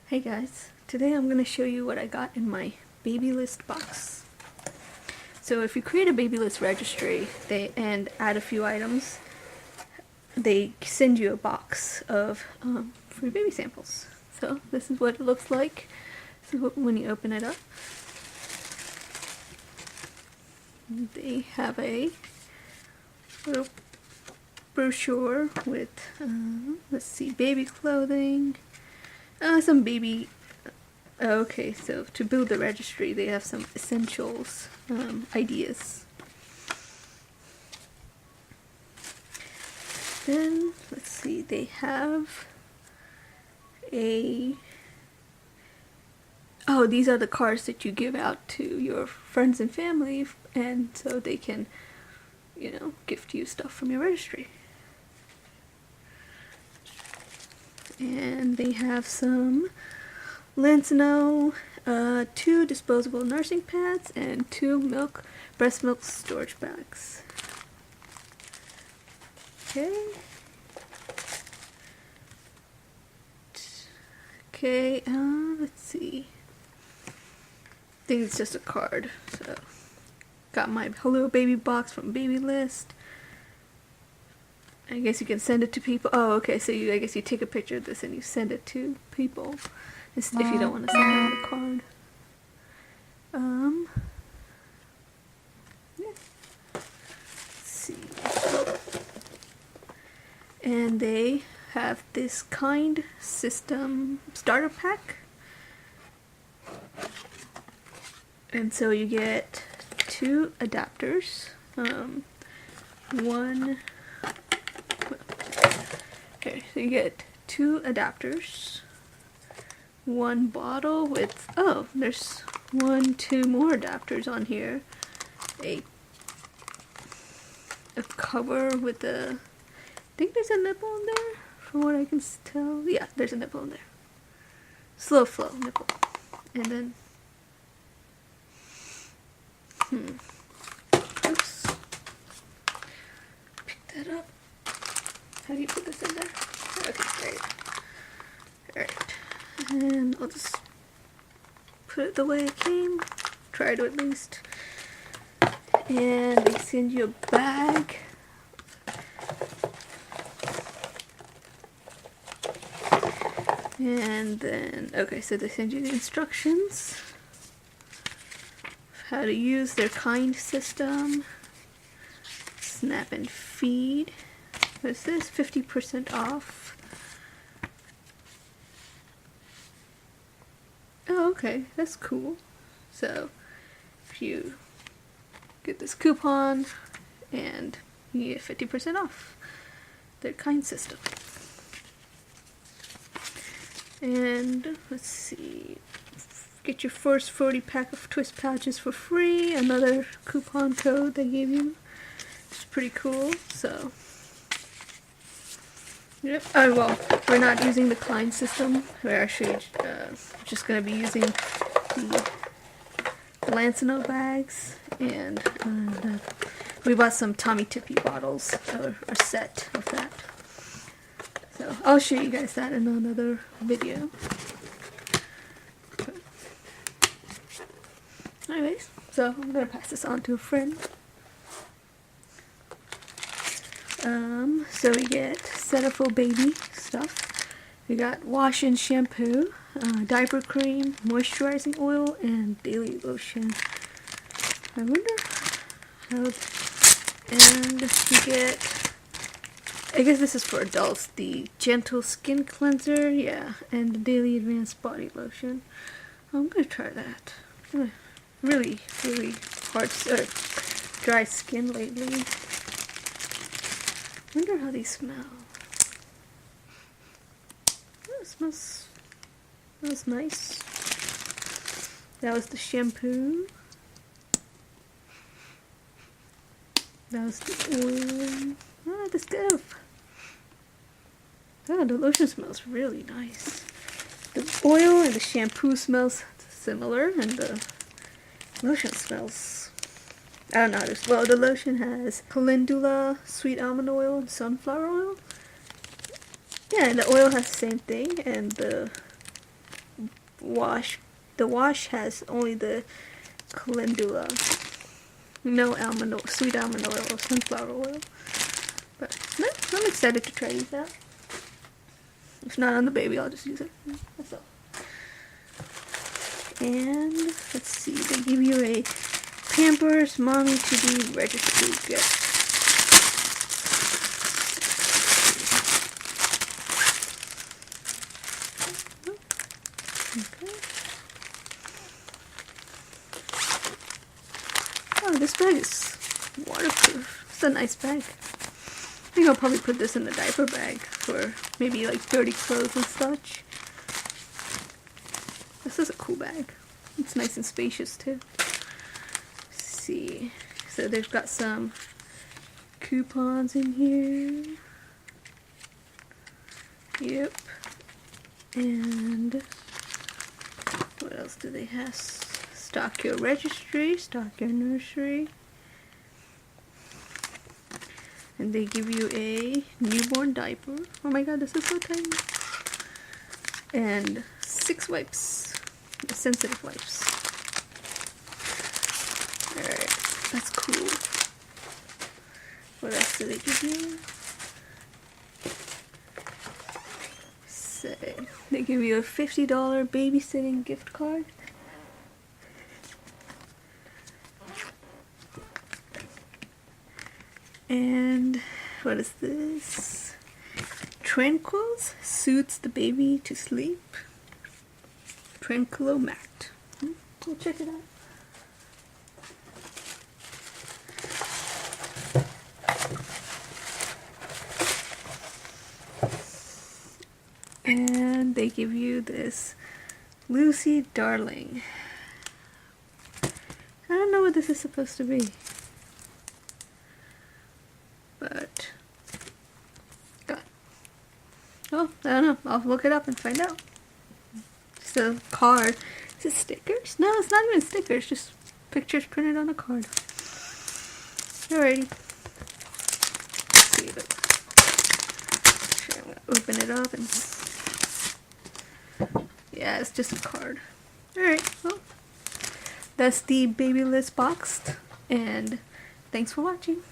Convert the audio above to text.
Hey guys, today I'm going to show you what I got in my Babylist box. So if you create a Babylist registry and add a few items, they send you a box of free baby samples. So this is what it looks like. So when you open it up, they have a little brochure with, let's see, baby clothing, some baby. Okay, so to build the registry, they have some essentials, ideas. Then, let's see, they have oh, these are the cards that you give out to your friends and family, and so they can, gift you stuff from your registry. And they have some Lancino, 2 disposable nursing pads, and 2 breast milk storage bags. Okay. Okay, let's see. I think it's just a card. So, got my Hello Baby Box from Babylist. I guess you can send it to people. Oh, okay, so I guess you take a picture of this and you send it to people if you don't want to send them the card. Yeah. Let's see. And they have this kind system starter pack. And so you get 2 adapters. Okay, so you get 2 adapters, 1 bottle with, oh, there's 2 more adapters on here, a cover with I think there's a nipple in there, from what I can tell. Yeah, there's a nipple in there. Slow flow nipple. And then, oops. Pick that up. How do you put this in there? Okay, there you go. Alright. And I'll just put it the way it came. Try to at least. And they send you a bag. And then, okay, so they send you the instructions of how to use their kind system. Snap and feed. What is this? 50% off. Oh, okay, that's cool. So, if you get this coupon, and you get 50% off their kind system. And let's see, get your first 40 pack of twist pouches for free. Another coupon code they gave you. It's pretty cool. So, yep. Oh well, we're not using the Klein system. We're actually just going to be using the Lancino bags, and we bought some Tommy Tippy bottles, or a set of that. So I'll show you guys that in another video. Anyways, so I'm gonna pass this on to a friend. So we get Cetaphil baby stuff. We got wash and shampoo, diaper cream, moisturizing oil, and daily lotion. I wonder how. And you get, I guess this is for adults, the gentle skin cleanser, yeah, and the daily advanced body lotion. I'm gonna try that. Really hard, dry skin lately. Wonder how these smell. Oh, it smells nice. That was the shampoo. That was the oil. Ah, the stuff. Oh, the lotion smells really nice. The oil and the shampoo smells similar, and the lotion smells, I don't know how to, well, the lotion has calendula, sweet almond oil, and sunflower oil. Yeah, and the oil has the same thing, and the wash. The wash has only the calendula. No almond oil, sweet almond oil or sunflower oil. But no, I'm excited to try these out. If not on the baby, I'll just use it. That's all. And let's see, they give you a Pampers Mommy to Be registry gift. Okay. Oh, this bag is waterproof. It's a nice bag. I think I'll probably put this in the diaper bag for maybe like dirty clothes and such. This is a cool bag. It's nice and spacious too. Let's see. So they've got some coupons in here. Yep. And what else do they have? Stock your registry, stock your nursery. And they give you a newborn diaper. Oh my god, this is so tiny. And 6 wipes. Sensitive wipes. Alright, that's cool. What else do they give you? Say, they give you a $50 babysitting gift card. And what is this? Tranquils soothes the baby to sleep. Tranquilo mat. We'll check it out. And they give you this Lucy Darling. I don't know what this is supposed to be. But oh, I don't know. I'll look it up and find out. Just a card. Is it stickers? No, it's not even stickers. Just pictures printed on a card. Alrighty. Let's see. I'm gonna open it up and yeah, it's just a card. Alright. Well, that's the Babylist box, and thanks for watching.